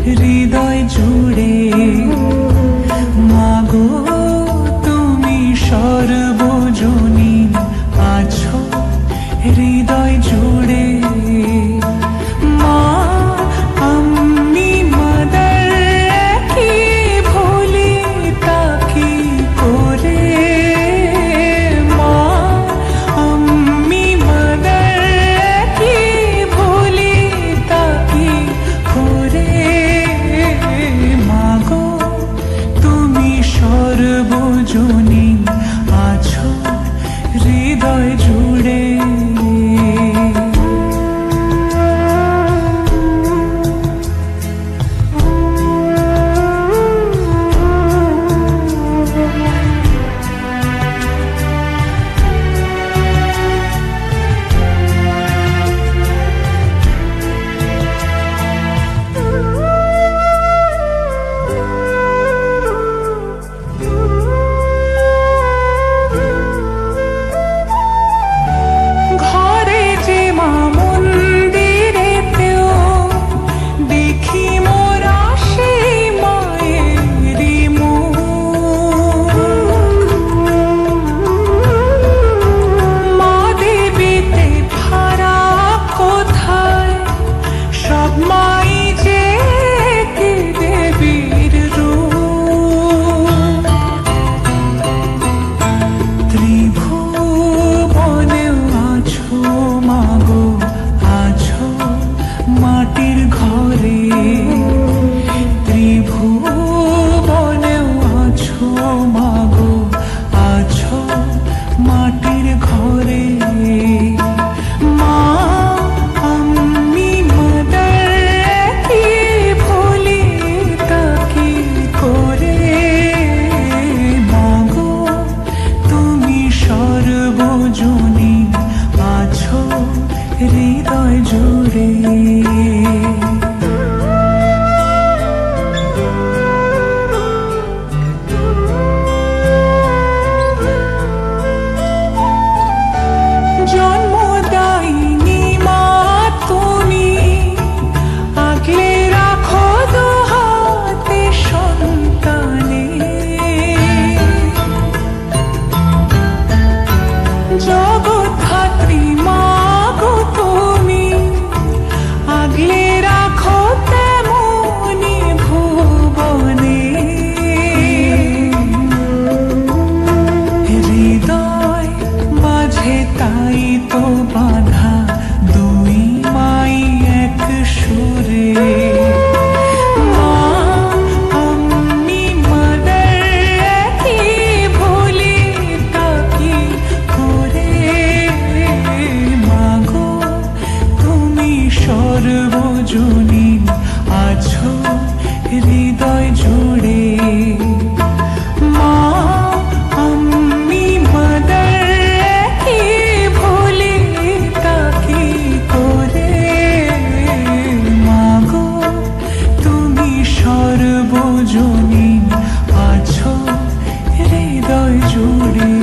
হৃদয় জুড়ে মাগো তুমি সর্বজনীন আছো হৃদয় জুড়ে মা আমি মাদার কি ভুলি তাকে করে মা আমি মাদার কি ভুলি তাকে করে মাগো তুমি সর্বজনীন আছো হৃদয় জুড়ে মাটির ঘরে ত্রিভুবনেও আছো মাগো আছো মাটির ঘরে মা আমি মাদার কি ভুলি তাকে করে মাগো তুমি সর্বজনীন আছো হৃদয় জুড়ে জন্মদায়িনী মা তুমি আগলে রাখো দুহাতে সন্তানে জগৎধাত্রী মা গো তুমি আগলে রাখো তেমনি ভুবনে হৃদয় মাঝে তাই তো বাঁধা দুই মাই এক সুরে মা আমি মাদার কি ভুলি তাকে করে মাগো তুমি সর্বজনীন আছো হৃদয় জুড়ে মা আমি মাদার কি ভুলি তাকে করে মাগো তুমি সর্বজনীন আছো হৃদয় জুড়ে।